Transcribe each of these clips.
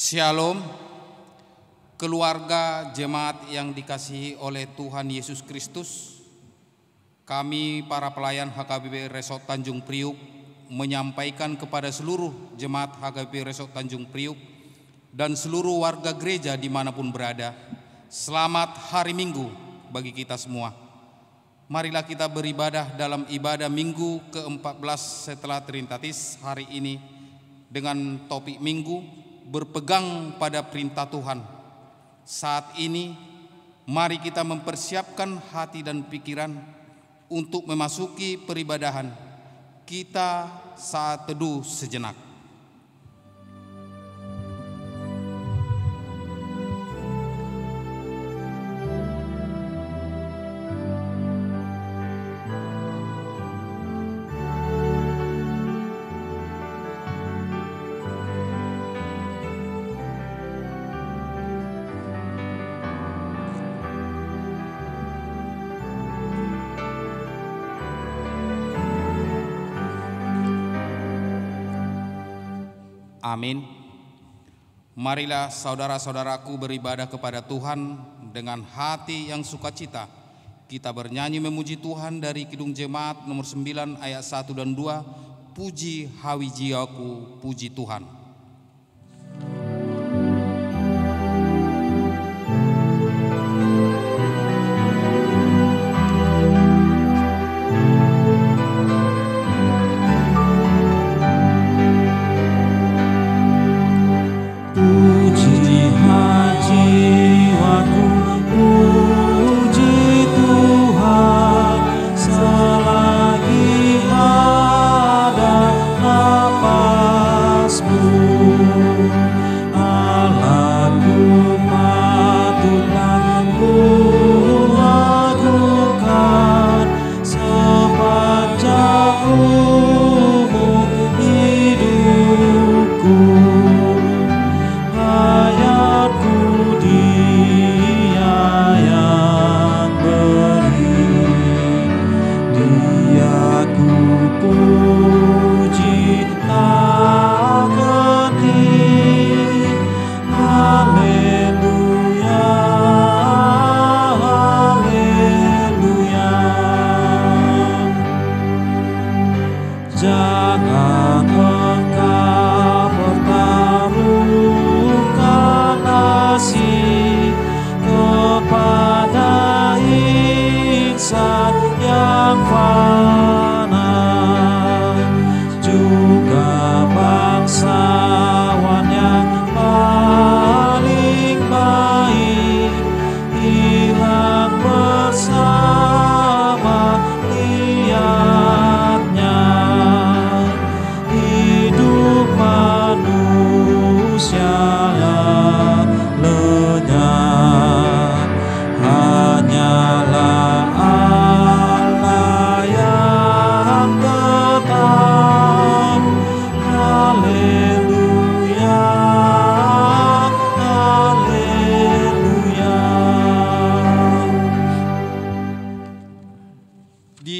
Shalom, keluarga jemaat yang dikasihi oleh Tuhan Yesus Kristus. Kami para pelayan HKBP Resort Tanjung Priuk menyampaikan kepada seluruh jemaat HKBP Resort Tanjung Priuk dan seluruh warga gereja dimanapun berada, selamat hari Minggu bagi kita semua. Marilah kita beribadah dalam ibadah Minggu ke-14 setelah Trinitatis hari ini dengan topik Minggu berpegang pada perintah Tuhan. Saat ini mari kita mempersiapkan hati dan pikiran untuk memasuki peribadahan kita saat teduh sejenak. Amin. Marilah saudara-saudaraku beribadah kepada Tuhan dengan hati yang sukacita. Kita bernyanyi memuji Tuhan dari Kidung Jemaat nomor 9 ayat 1 dan 2. Puji hawijiaku, puji Tuhan.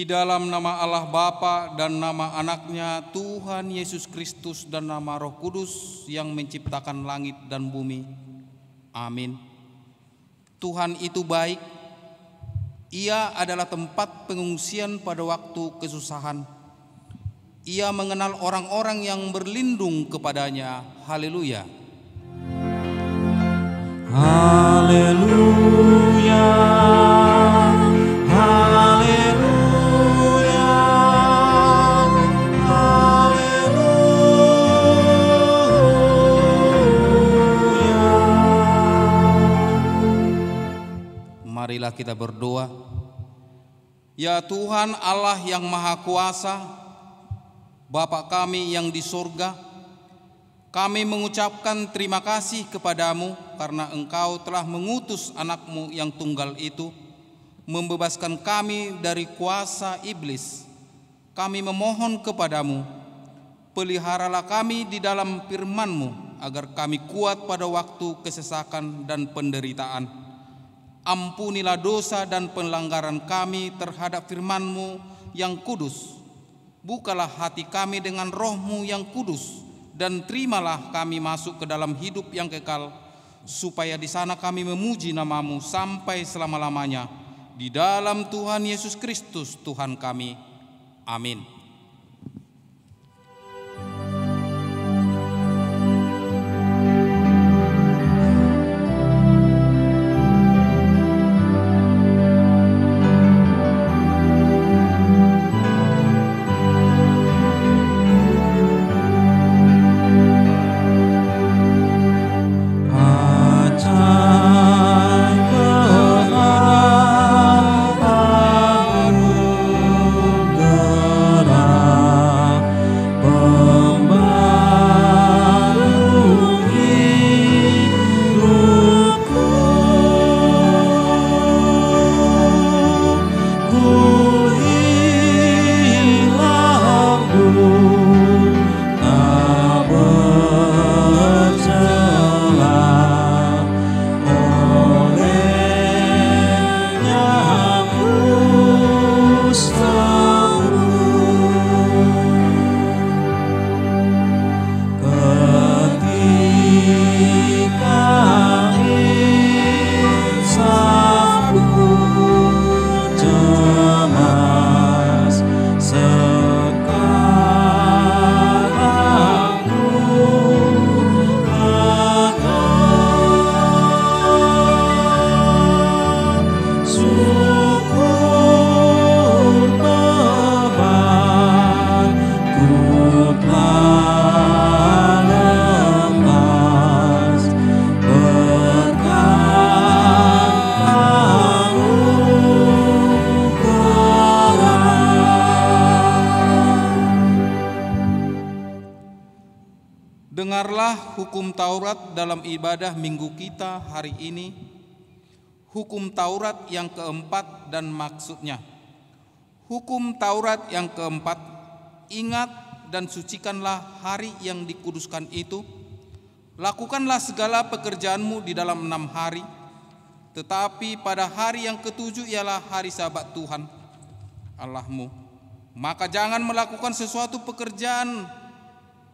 Dalam nama Allah Bapa dan nama Anaknya Tuhan Yesus Kristus dan nama Roh Kudus yang menciptakan langit dan bumi. Amin. Tuhan itu baik. Ia adalah tempat pengungsian pada waktu kesusahan. Ia mengenal orang-orang yang berlindung kepadanya. Haleluya. Haleluya. Marilah kita berdoa. Ya Tuhan Allah yang Maha Kuasa, Bapa kami yang di surga, kami mengucapkan terima kasih kepadamu karena Engkau telah mengutus anak-Mu yang tunggal itu, membebaskan kami dari kuasa iblis. Kami memohon kepadamu, peliharalah kami di dalam firman-Mu, agar kami kuat pada waktu kesesakan dan penderitaan. Ampunilah dosa dan pelanggaran kami terhadap firman-Mu yang kudus. Bukalah hati kami dengan Roh-Mu yang kudus, dan terimalah kami masuk ke dalam hidup yang kekal, supaya di sana kami memuji nama-Mu sampai selama-lamanya. Di dalam Tuhan Yesus Kristus Tuhan kami. Amin. Dengarlah hukum Taurat dalam ibadah minggu kita hari ini, hukum Taurat yang keempat dan maksudnya. Hukum Taurat yang keempat, ingat dan sucikanlah hari yang dikuduskan itu. Lakukanlah segala pekerjaanmu di dalam 6 hari, tetapi pada hari yang ketujuh ialah hari Sabat Tuhan Allahmu. Maka jangan melakukan sesuatu pekerjaan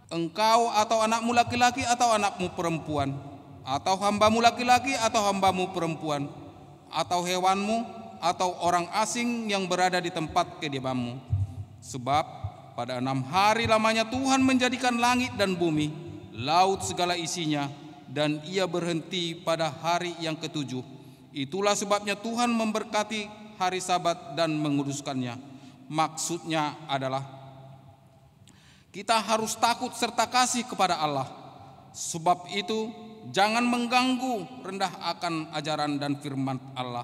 engkau atau anakmu laki-laki atau anakmu perempuan, atau hambamu laki-laki atau hambamu perempuan, atau hewanmu, atau orang asing yang berada di tempat kediamanmu. Sebab pada 6 hari lamanya Tuhan menjadikan langit dan bumi, laut segala isinya, dan Ia berhenti pada hari yang ketujuh. Itulah sebabnya Tuhan memberkati hari Sabat dan menguduskannya. Maksudnya adalah kita harus takut serta kasih kepada Allah. Sebab itu jangan mengganggu rendah akan ajaran dan firman Allah.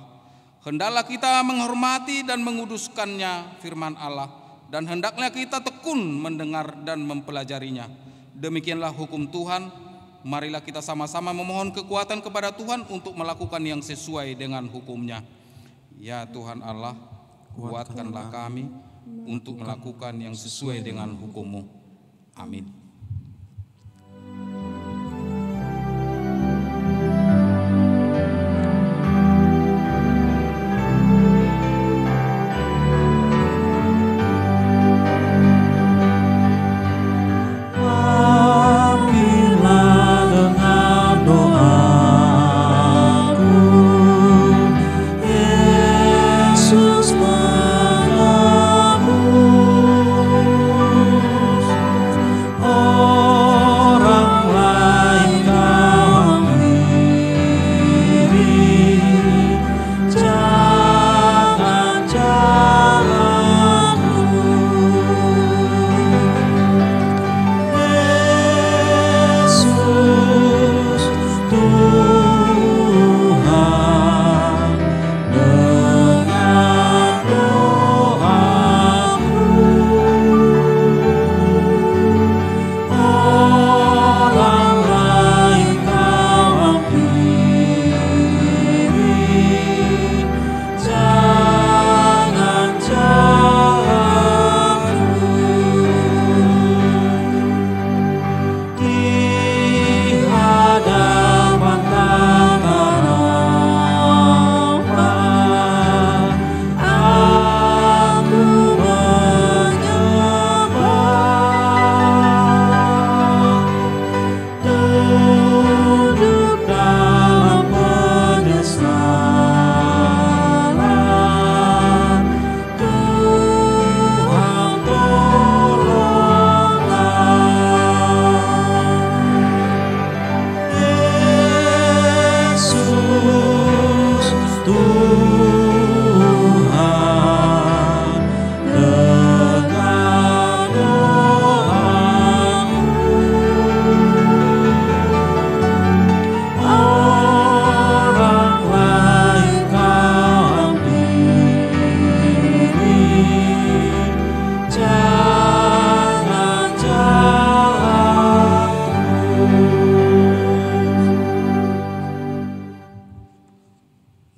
Hendaklah kita menghormati dan menguduskannya firman Allah, dan hendaklah kita tekun mendengar dan mempelajarinya. Demikianlah hukum Tuhan. Marilah kita sama-sama memohon kekuatan kepada Tuhan untuk melakukan yang sesuai dengan hukum-Nya. Ya Tuhan Allah, kuatkanlah kami untuk melakukan yang sesuai dengan hukum-Mu. Amin. Oh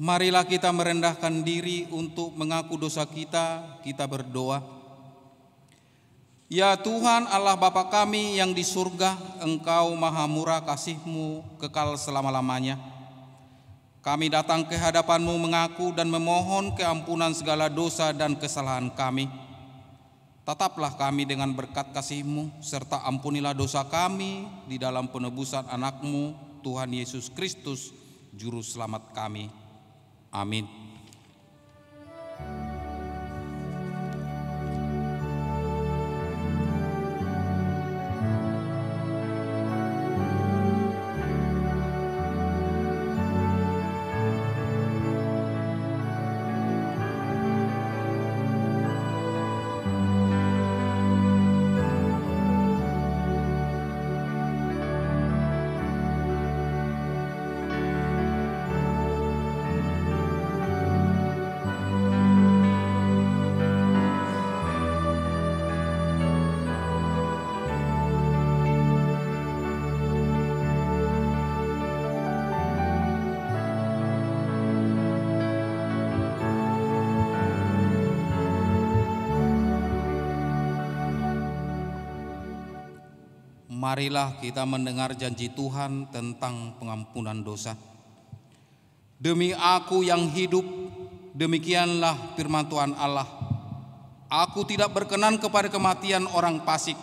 Marilah kita merendahkan diri untuk mengaku dosa kita. Kita berdoa. Ya Tuhan Allah Bapa kami yang di surga, Engkau maha murah, kasih-Mu kekal selama-lamanya. Kami datang ke hadapan-Mu mengaku dan memohon keampunan segala dosa dan kesalahan kami. Tataplah kami dengan berkat kasih-Mu, serta ampunilah dosa kami di dalam penebusan anak-Mu, Tuhan Yesus Kristus, Juru Selamat kami. Amin. Marilah kita mendengar janji Tuhan tentang pengampunan dosa. Demi Aku yang hidup, demikianlah firman Tuhan Allah. Aku tidak berkenan kepada kematian orang fasik,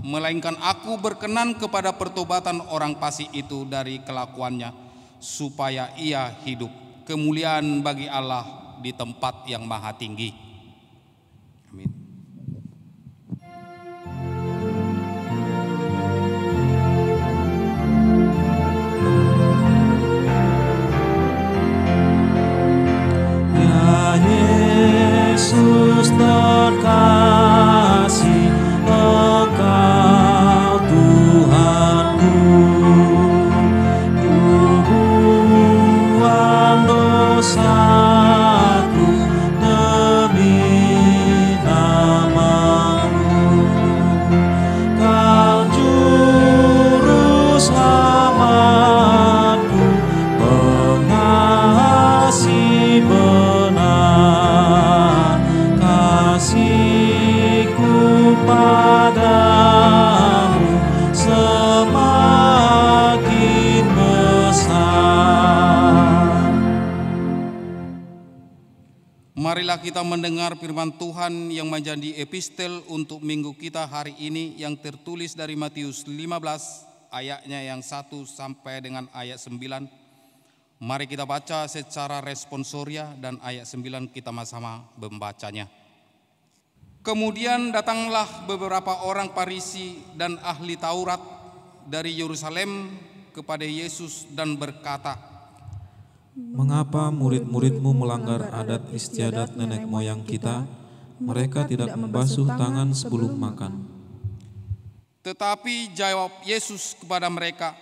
melainkan Aku berkenan kepada pertobatan orang fasik itu dari kelakuannya, supaya ia hidup. Kemuliaan bagi Allah di tempat yang maha tinggi. Amin. Yesus terkasih, Engkau Tuhanku, ku buang dosaku demi nama-Mu. Kau juru selamatku, pengasih benar, kasihku padamu semakin besar. Marilah kita mendengar firman Tuhan yang menjadi epistel untuk minggu kita hari ini yang tertulis dari Matius 15 ayatnya yang 1 sampai dengan ayat 9. Mari kita baca secara responsoria dan ayat 9 kita sama-sama membacanya. Kemudian datanglah beberapa orang Farisi dan ahli Taurat dari Yerusalem kepada Yesus dan berkata, Mengapa murid-murid-Mu melanggar adat istiadat nenek moyang kita? Mereka tidak membasuh tangan sebelum makan. Tetapi jawab Yesus kepada mereka,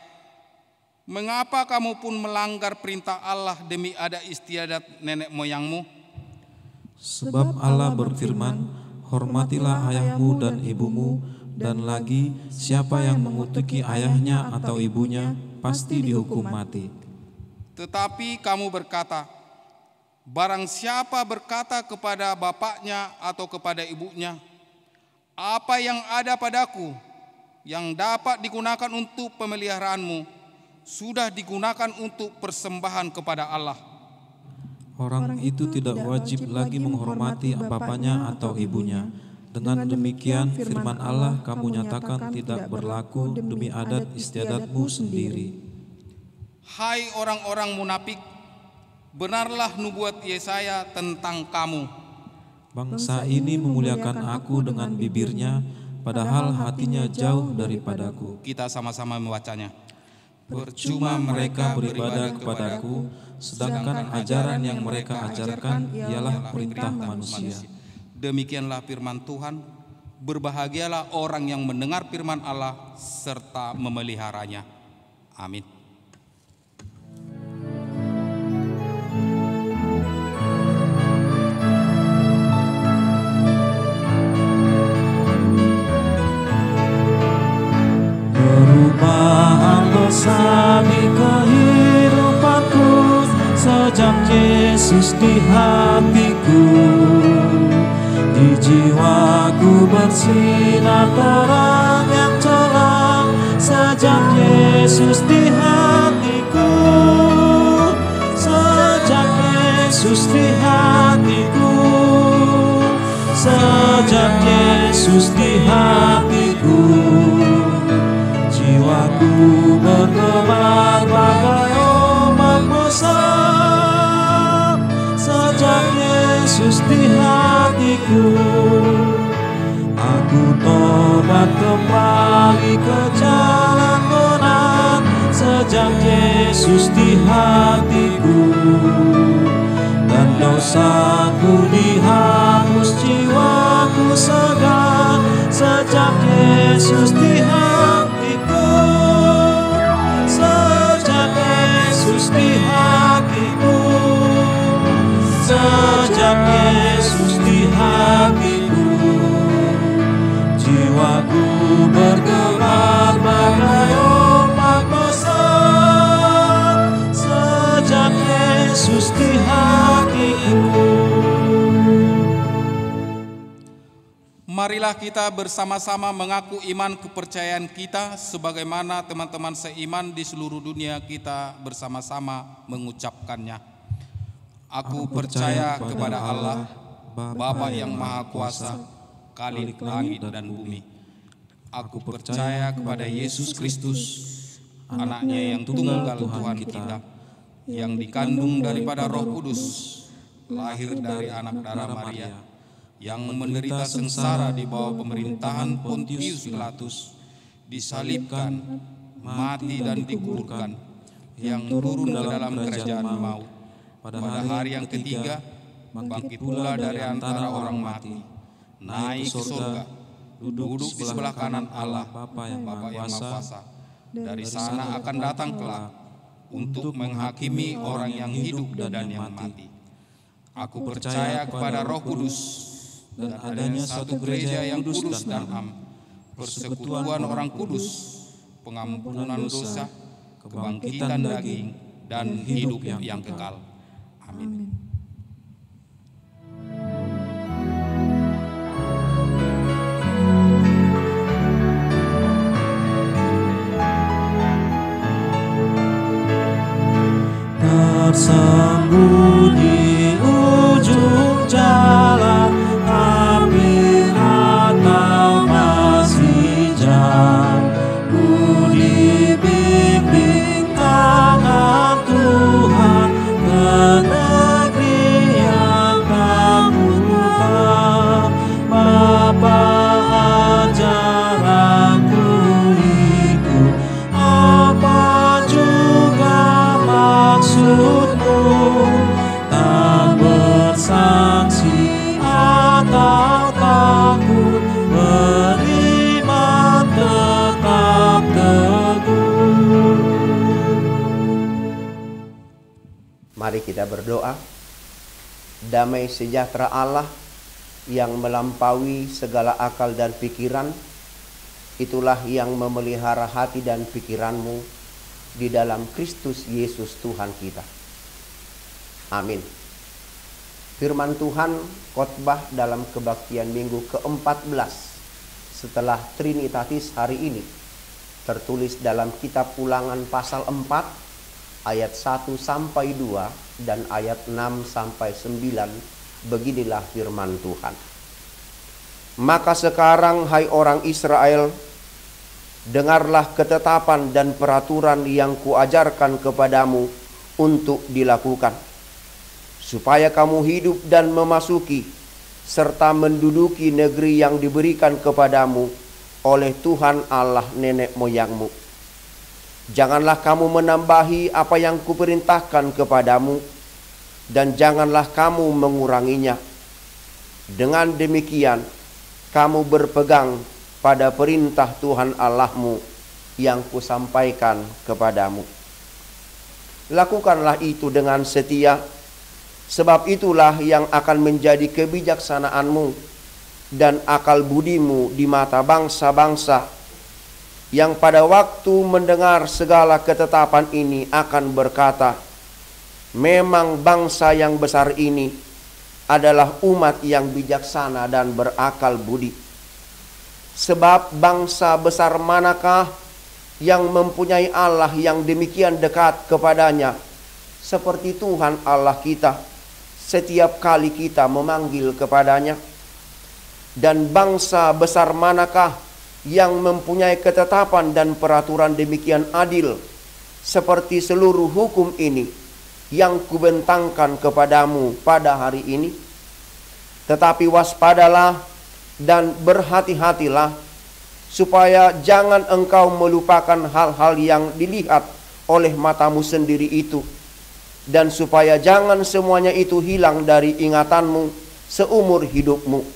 mengapa kamu pun melanggar perintah Allah demi adat istiadat nenek moyangmu? Sebab Allah berfirman, hormatilah ayahmu dan ibumu, dan lagi siapa yang mengutuki ayahnya atau ibunya pasti dihukum mati. Tetapi kamu berkata, barang siapa berkata kepada bapaknya atau kepada ibunya, apa yang ada padaku yang dapat digunakan untuk pemeliharaanmu, sudah digunakan untuk persembahan kepada Allah. Orang itu tidak wajib lagi menghormati bapaknya atau ibunya. Dengan demikian firman Allah kamu nyatakan tidak berlaku demi adat istiadatmu sendiri. Hai orang-orang munafik, benarlah nubuat Yesaya tentang kamu. Bangsa ini memuliakan aku dengan bibirnya, padahal hatinya jauh daripadaku. Kita sama-sama membacanya. Percuma mereka beribadah kepadaku, sedangkan ajaran yang mereka ajarkan ialah perintah manusia. Demikianlah firman Tuhan. Berbahagialah orang yang mendengar firman Allah serta memeliharanya. Amin. Perubahan dosa di kehidupanku sejak Yesus di hatiku, di jiwaku bersinar terang yang cerah. Sejak Yesus di hatiku, sejak Yesus di hatiku, sejak Yesus di hatiku, jiwaku bergema bagai ombak besar. Sejak Yesus di hatiku, aku tobat kembali ke jalan benar. Sejak Yesus di hatiku, dan dosaku dihapus, jiwaku segar. Sejak Yesus di hatiku, sejak Yesus di hatiku, sejak Yesus di hatiku, jiwaku bergetar bagai ombak besar. Sejak Yesus di hatiku. Marilah kita bersama-sama mengaku iman kepercayaan kita sebagaimana teman-teman seiman di seluruh dunia kita bersama-sama mengucapkannya. Aku percaya kepada Allah, Bapa yang Maha Kuasa, Khalik langit dan bumi. Aku percaya kepada Yesus Kristus, anaknya yang tunggal Tuhan kita, yang dikandung daripada Roh Kudus, lahir dari anak darah Maria, yang menderita sengsara di bawah pemerintahan Pontius Pilatus, disalibkan, mati dan dikuburkan, yang turun ke dalam kerajaan maut. Pada hari yang ketiga, bangkit pula dari antara orang mati, naik ke surga, duduk di sebelah kanan Allah, Bapa yang Maha Kuasa. Dari sana akan datang kelak untuk menghakimi orang yang hidup dan yang mati. Aku percaya kepada Roh Kudus, dan adanya satu gereja yang kudus dan am, persekutuan orang kudus, pengampunan dosa, kebangkitan daging, dan hidup yang kekal. Amin. Tersembunyi ujung jalan, api atau masih jauh, ku dibimbing tangan Tuhan ke negeri yang tak berubah. Bapa, ajar aku ikut, apa juga maksudmu, tak bersaksi atau takut, beriman tetap teguh. Mari kita berdoa. Damai sejahtera Allah yang melampaui segala akal dan pikiran, itulah yang memelihara hati dan pikiranmu di dalam Kristus Yesus Tuhan kita. Amin. Firman Tuhan khotbah dalam kebaktian minggu ke-14 setelah Trinitatis hari ini tertulis dalam kitab Ulangan pasal 4 ayat 1 sampai 2 dan ayat 6 sampai 9. Beginilah firman Tuhan. Maka sekarang, hai orang Israel, dengarlah ketetapan dan peraturan yang kuajarkan kepadamu untuk dilakukan, supaya kamu hidup dan memasuki serta menduduki negeri yang diberikan kepadamu oleh Tuhan Allah nenek moyangmu. Janganlah kamu menambahi apa yang kuperintahkan kepadamu, dan janganlah kamu menguranginya. Dengan demikian, kamu berpegang pada perintah Tuhan Allahmu yang kusampaikan kepadamu. Lakukanlah itu dengan setia, sebab itulah yang akan menjadi kebijaksanaanmu dan akal budimu di mata bangsa-bangsa, yang pada waktu mendengar segala ketetapan ini akan berkata, memang bangsa yang besar ini adalah umat yang bijaksana dan berakal budi. Sebab bangsa besar manakah yang mempunyai Allah yang demikian dekat kepadanya seperti Tuhan Allah kita setiap kali kita memanggil kepadanya? Dan bangsa besar manakah yang mempunyai ketetapan dan peraturan demikian adil seperti seluruh hukum ini yang kubentangkan kepadamu pada hari ini? Tetapi waspadalah dan berhati-hatilah, supaya jangan engkau melupakan hal-hal yang dilihat oleh matamu sendiri itu, dan supaya jangan semuanya itu hilang dari ingatanmu seumur hidupmu.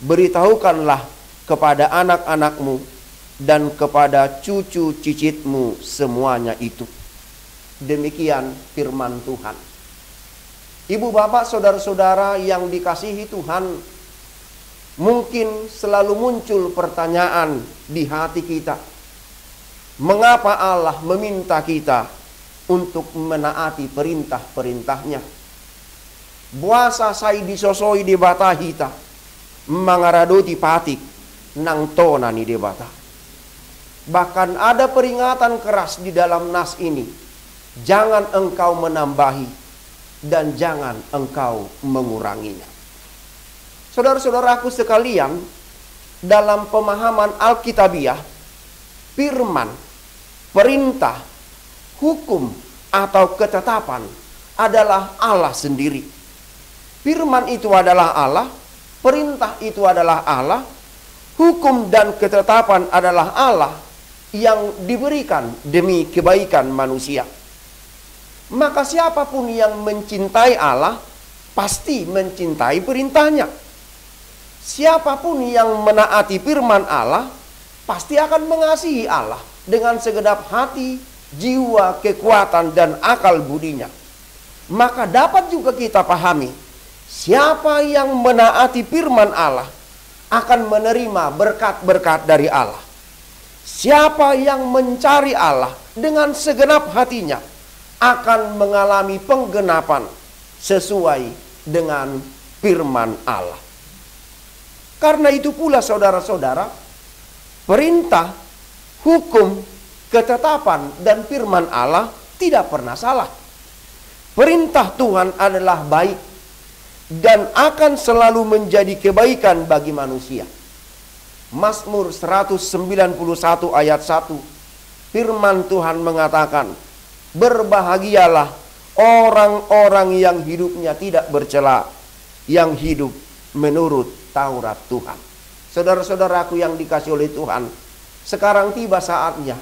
Beritahukanlah kepada anak-anakmu dan kepada cucu cicitmu semuanya itu. Demikian firman Tuhan. Ibu, bapak, saudara-saudara yang dikasihi Tuhan, mungkin selalu muncul pertanyaan di hati kita, mengapa Allah meminta kita untuk menaati perintah-perintahnya? Buasa sai disosoi di bata hita, mangaradoti patik nang tona ni di bata. Bahkan ada peringatan keras di dalam nas ini, jangan engkau menambahi dan jangan engkau menguranginya. Saudara-saudaraku sekalian, dalam pemahaman Alkitabiah, firman, perintah, hukum, atau ketetapan adalah Allah sendiri. Firman itu adalah Allah, perintah itu adalah Allah, hukum dan ketetapan adalah Allah yang diberikan demi kebaikan manusia. Maka siapapun yang mencintai Allah pasti mencintai perintahnya. Siapapun yang menaati firman Allah pasti akan mengasihi Allah dengan segenap hati, jiwa, kekuatan, dan akal budinya. Maka dapat juga kita pahami, siapa yang menaati firman Allah akan menerima berkat-berkat dari Allah. Siapa yang mencari Allah dengan segenap hatinya akan mengalami penggenapan sesuai dengan firman Allah. Karena itu pula saudara-saudara, perintah, hukum, ketetapan, dan firman Allah tidak pernah salah. Perintah Tuhan adalah baik dan akan selalu menjadi kebaikan bagi manusia. Mazmur 191 ayat 1, firman Tuhan mengatakan, berbahagialah orang-orang yang hidupnya tidak bercela, yang hidup menurut Taurat Tuhan. Saudara-saudaraku yang dikasihi oleh Tuhan, sekarang tiba saatnya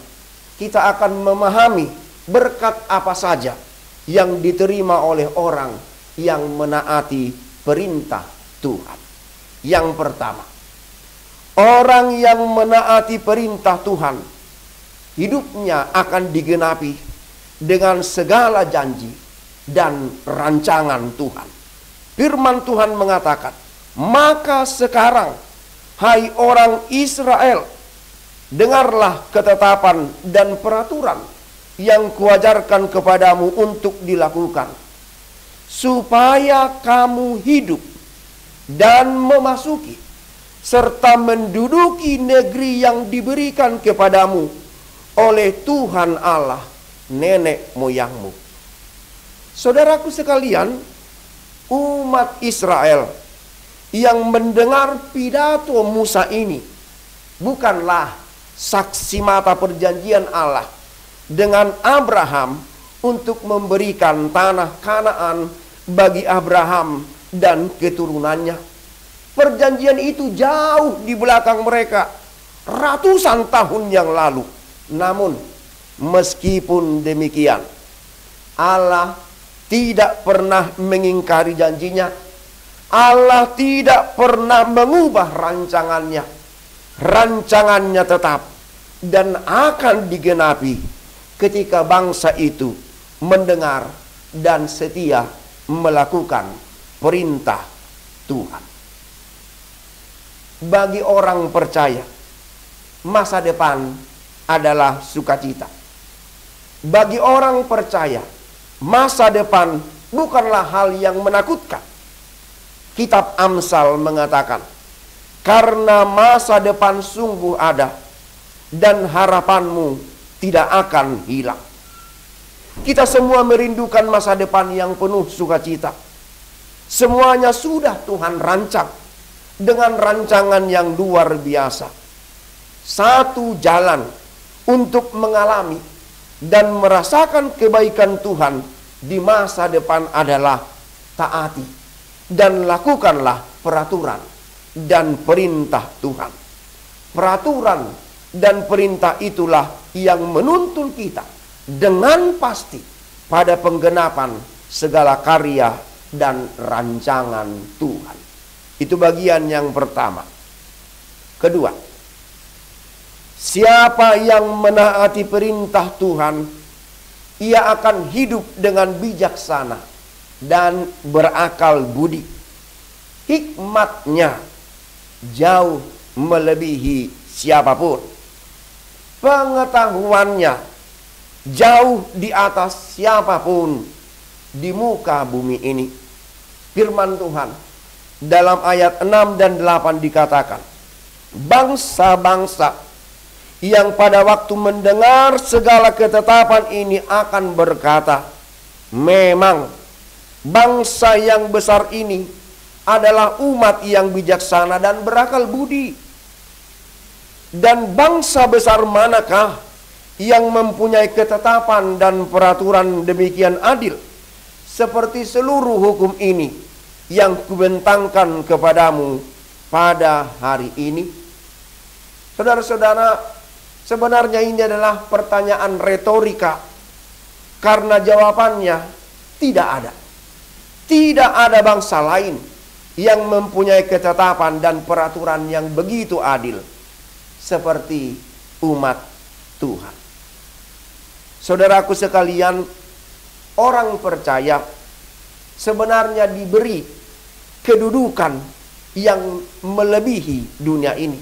kita akan memahami berkat apa saja yang diterima oleh orang yang menaati perintah Tuhan. Yang pertama, orang yang menaati perintah Tuhan, hidupnya akan digenapi dengan segala janji dan rancangan Tuhan. Firman Tuhan mengatakan, maka sekarang, hai orang Israel, dengarlah ketetapan dan peraturan yang kuajarkan kepadamu untuk dilakukan, supaya kamu hidup dan memasuki serta menduduki negeri yang diberikan kepadamu oleh Tuhan Allah nenek moyangmu. Saudaraku sekalian, umat Israel yang mendengar pidato Musa ini bukanlah saksi mata perjanjian Allah dengan Abraham untuk memberikan tanah Kanaan bagi Abraham dan keturunannya. Perjanjian itu jauh di belakang mereka, ratusan tahun yang lalu. Namun meskipun demikian, Allah tidak pernah mengingkari janjinya. Allah tidak pernah mengubah rancangannya. Rancangannya tetap dan akan digenapi ketika bangsa itu mendengar dan setia melakukan perintah Tuhan. Bagi orang percaya, masa depan adalah sukacita. Bagi orang percaya, masa depan bukanlah hal yang menakutkan. Kitab Amsal mengatakan, karena masa depan sungguh ada, dan harapanmu tidak akan hilang. Kita semua merindukan masa depan yang penuh sukacita. Semuanya sudah Tuhan rancang dengan rancangan yang luar biasa. Satu jalan untuk mengalami dan merasakan kebaikan Tuhan di masa depan adalah taati dan lakukanlah peraturan dan perintah Tuhan. Peraturan dan perintah itulah yang menuntun kita dengan pasti pada penggenapan segala karya dan rancangan Tuhan. Itu bagian yang pertama. Kedua, siapa yang menaati perintah Tuhan, ia akan hidup dengan bijaksana dan berakal budi. Hikmatnya jauh melebihi siapapun. Pengetahuannya jauh di atas siapapun di muka bumi ini. Firman Tuhan dalam ayat 6 dan 8 dikatakan, bangsa-bangsa yang pada waktu mendengar segala ketetapan ini akan berkata, memang bangsa yang besar ini adalah umat yang bijaksana dan berakal budi. Dan bangsa besar manakah yang mempunyai ketetapan dan peraturan demikian adil seperti seluruh hukum ini yang kubentangkan kepadamu pada hari ini? Saudara-saudara, sebenarnya ini adalah pertanyaan retorika, karena jawabannya tidak ada. Tidak ada bangsa lain yang mempunyai ketetapan dan peraturan yang begitu adil seperti umat Tuhan. Saudaraku sekalian, orang percaya sebenarnya diberi kedudukan yang melebihi dunia ini.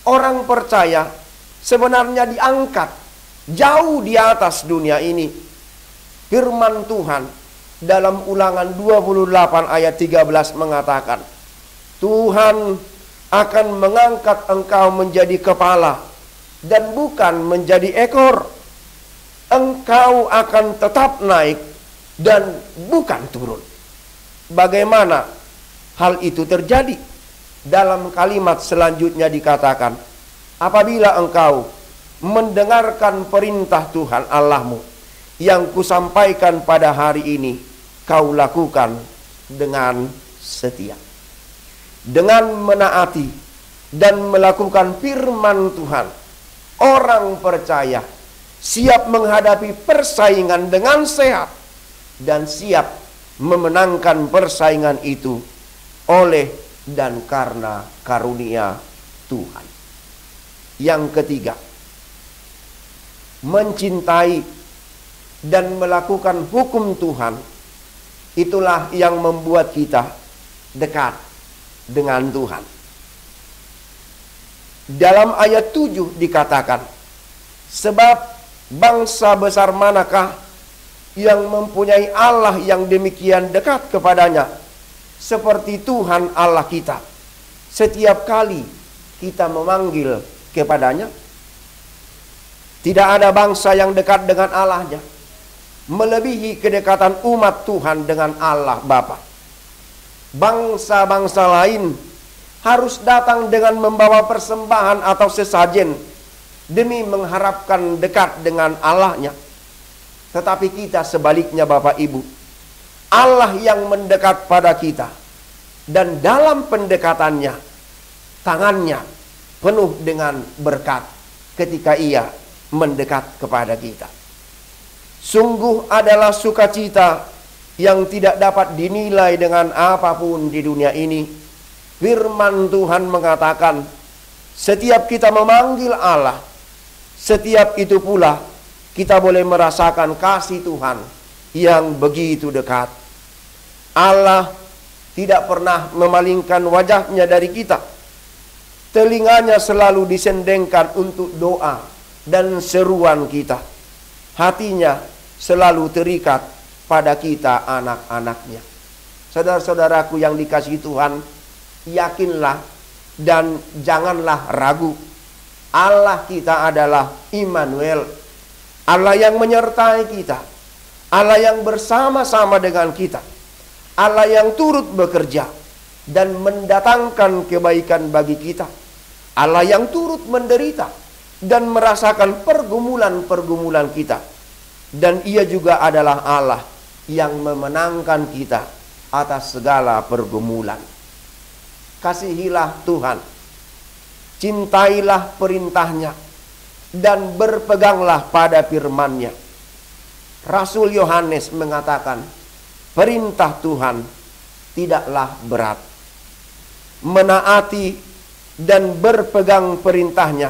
Orang percaya sebenarnya diangkat jauh di atas dunia ini. Firman Tuhan dalam Ulangan 28 ayat 13 mengatakan, Tuhan akan mengangkat engkau menjadi kepala dan bukan menjadi ekor. Engkau akan tetap naik dan bukan turun. Bagaimana hal itu terjadi? Dalam kalimat selanjutnya dikatakan, apabila engkau mendengarkan perintah Tuhan Allahmu yang kusampaikan pada hari ini, kau lakukan dengan setia. Dengan menaati dan melakukan firman Tuhan, orang percaya siap menghadapi persaingan dengan sehat dan siap memenangkan persaingan itu oleh dan karena karunia Tuhan. Yang ketiga, mencintai dan melakukan hukum Tuhan, itulah yang membuat kita dekat dengan Tuhan. Dalam ayat 7 dikatakan, sebab bangsa besar manakah yang mempunyai Allah yang demikian dekat kepadanya seperti Tuhan Allah kita setiap kali kita memanggil kepadanya? Tidak ada bangsa yang dekat dengan Allahnya melebihi kedekatan umat Tuhan dengan Allah Bapa. Bangsa-bangsa lain harus datang dengan membawa persembahan atau sesajen demi mengharapkan dekat dengan Allahnya. Tetapi kita sebaliknya, Bapak Ibu, Allah yang mendekat pada kita, dan dalam pendekatannya tangannya penuh dengan berkat ketika ia mendekat kepada kita. Sungguh adalah sukacita yang tidak dapat dinilai dengan apapun di dunia ini. Firman Tuhan mengatakan, setiap kita memanggil Allah, setiap itu pula kita boleh merasakan kasih Tuhan yang begitu dekat. Allah tidak pernah memalingkan wajahnya dari kita. Telinganya selalu disendengkan untuk doa dan seruan kita. Hatinya selalu terikat pada kita anak-anaknya. Saudara-saudaraku yang dikasihi Tuhan, yakinlah dan janganlah ragu. Allah kita adalah Immanuel, Allah yang menyertai kita, Allah yang bersama-sama dengan kita, Allah yang turut bekerja dan mendatangkan kebaikan bagi kita, Allah yang turut menderita dan merasakan pergumulan-pergumulan kita. Dan Ia juga adalah Allah yang memenangkan kita atas segala pergumulan. Kasihilah Tuhan, cintailah perintahnya, dan berpeganglah pada firman-Nya. Rasul Yohanes mengatakan, perintah Tuhan tidaklah berat. Menaati dan berpegang perintahnya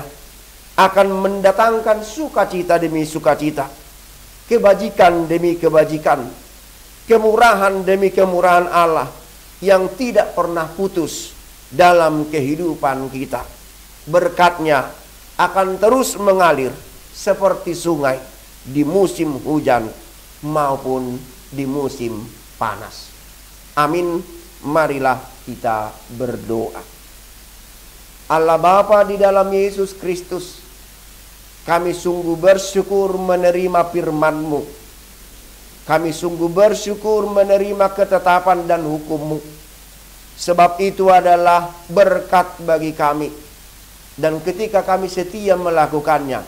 akan mendatangkan sukacita demi sukacita, kebajikan demi kebajikan, kemurahan demi kemurahan Allah yang tidak pernah putus dalam kehidupan kita. Berkat-Nya akan terus mengalir seperti sungai di musim hujan maupun di musim panas. Amin. Marilah kita berdoa. Allah Bapa di dalam Yesus Kristus, kami sungguh bersyukur menerima firman-Mu. Kami sungguh bersyukur menerima ketetapan dan hukum-Mu. Sebab itu adalah berkat bagi kami. Dan ketika kami setia melakukannya,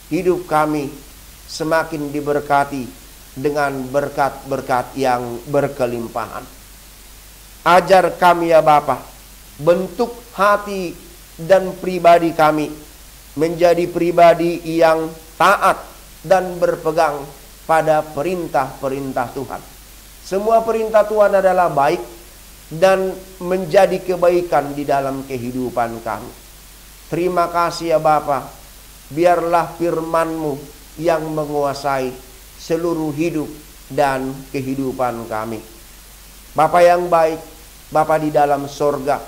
hidup kami semakin diberkati dengan berkat-berkat yang berkelimpahan. Ajar kami ya Bapa, bentuk hati dan pribadi kami menjadi pribadi yang taat dan berpegang pada perintah-perintah Tuhan. Semua perintah Tuhan adalah baik dan menjadi kebaikan di dalam kehidupan kami. Terima kasih ya Bapa, biarlah firman-Mu yang menguasai seluruh hidup dan kehidupan kami. Bapa yang baik, Bapa di dalam sorga,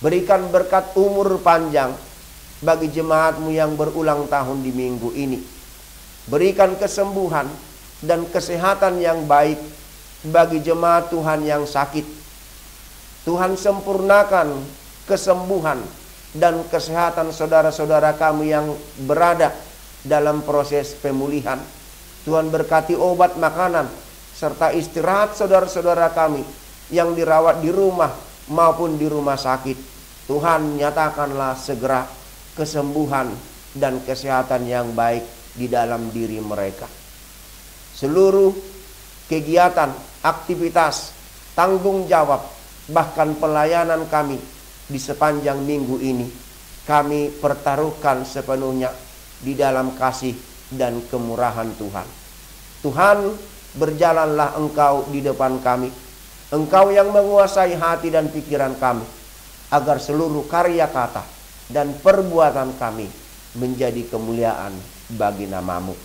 berikan berkat umur panjang bagi jemaat-Mu yang berulang tahun di minggu ini. Berikan kesembuhan dan kesehatan yang baik bagi jemaat Tuhan yang sakit. Tuhan sempurnakan kesembuhan dan kesehatan saudara-saudara kami yang berada dalam proses pemulihan. Tuhan berkati obat makanan serta istirahat saudara-saudara kami yang dirawat di rumah maupun di rumah sakit. Tuhan nyatakanlah segera kesembuhan dan kesehatan yang baik di dalam diri mereka. Seluruh kegiatan, aktivitas, tanggung jawab, bahkan pelayanan kami di sepanjang minggu ini, kami pertaruhkan sepenuhnya di dalam kasih dan kemurahan Tuhan. Tuhan, berjalanlah Engkau di depan kami. Engkau yang menguasai hati dan pikiran kami, agar seluruh karya kata dan perbuatan kami menjadi kemuliaan bagi nama-Mu.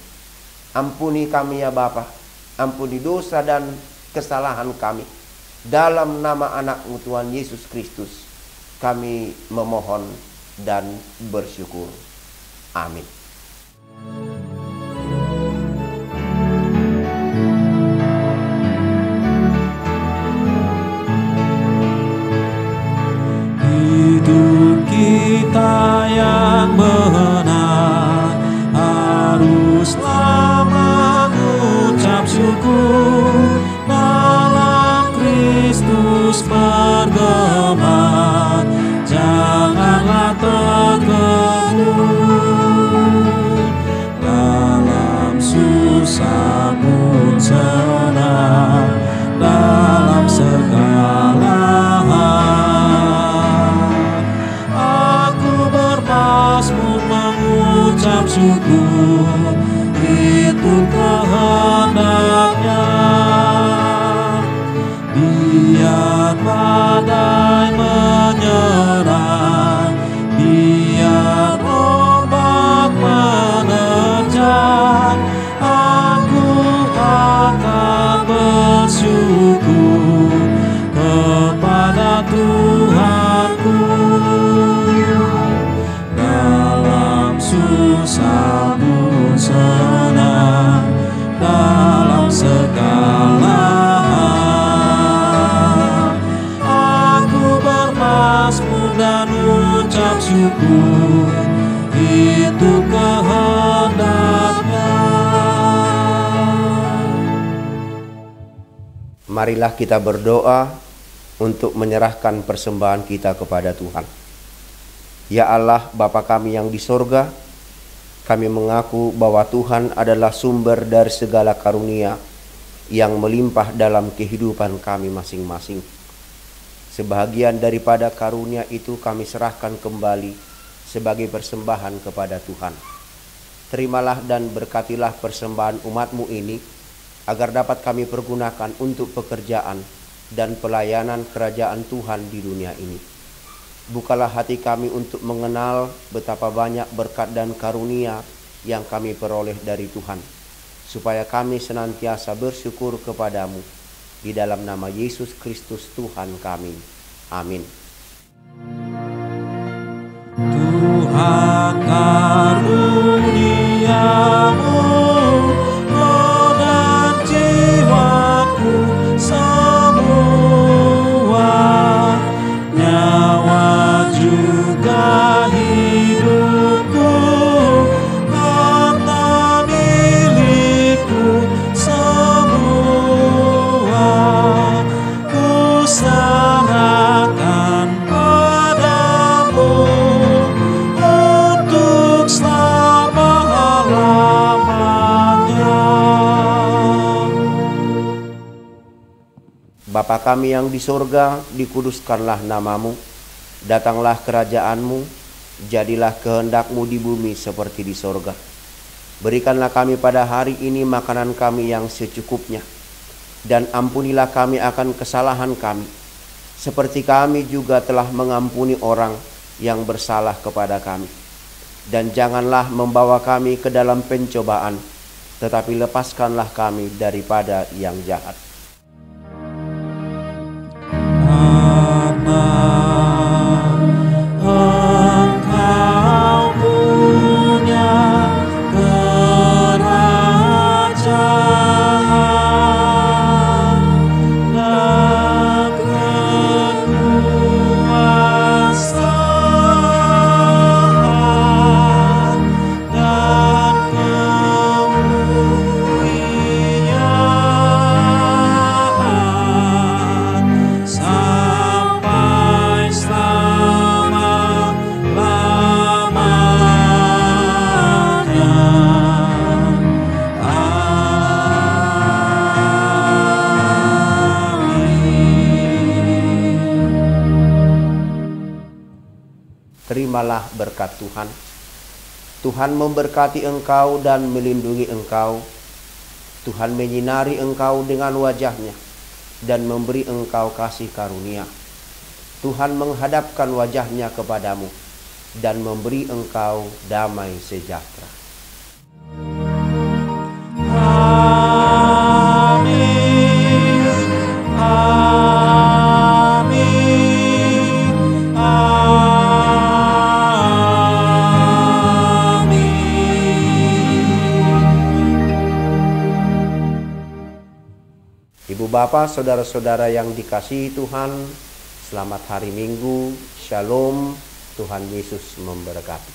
Ampuni kami ya Bapa, ampuni dosa dan kesalahan kami. Dalam nama anak-Mu Tuhan Yesus Kristus, kami memohon dan bersyukur. Amin. Hidup kita yang benar haruslah mengucap syukur, dalam Kristus bergema, janganlah terkebun, dalam susah pun senang, dalam segala mengucap syukur, itu kehendaknya. Biar badai menyerang, biar ombak menerjang, aku akan bersyukur kepada Tuhanku. Susah pun senang, hidupku, itu kehendak-Nya. Marilah kita berdoa untuk menyerahkan persembahan kita kepada Tuhan. Ya Allah, Bapa kami yang di sorga, kami mengaku bahwa Tuhan adalah sumber dari segala karunia yang melimpah dalam kehidupan kami masing-masing. Sebahagian daripada karunia itu kami serahkan kembali sebagai persembahan kepada Tuhan. Terimalah dan berkatilah persembahan umat-Mu ini, agar dapat kami pergunakan untuk pekerjaan dan pelayanan kerajaan Tuhan di dunia ini. Bukalah hati kami untuk mengenal betapa banyak berkat dan karunia yang kami peroleh dari Tuhan, supaya kami senantiasa bersyukur kepadamu. Di dalam nama Yesus Kristus Tuhan kami. Amin. Tuhan karuniamu roh dan jiwaku semua, nyawa juga hidupku, harta milikku semua, ku serahkan padamu untuk selama-lamanya. Bapa kami yang di sorga, dikuduskanlah namamu, datanglah kerajaan-Mu, jadilah kehendak-Mu di bumi seperti di sorga. Berikanlah kami pada hari ini makanan kami yang secukupnya, dan ampunilah kami akan kesalahan kami, seperti kami juga telah mengampuni orang yang bersalah kepada kami. Dan janganlah membawa kami ke dalam pencobaan, tetapi lepaskanlah kami daripada yang jahat. Engkau punya kerajaan dan kekuasaan dan kemuliaan sampai selama-lamanya. Amin. Terimalah berkat Tuhan. Tuhan memberkati engkau dan melindungi engkau. Tuhan menyinari engkau dengan wajah-Nya dan memberi engkau kasih karunia. Tuhan menghadapkan wajah-Nya kepadamu dan memberi engkau damai sejahtera. Amin. Amin. Amin. Ibu bapak, saudara-saudara yang dikasihi Tuhan, selamat hari Minggu. Shalom. Tuhan Yesus memberkati.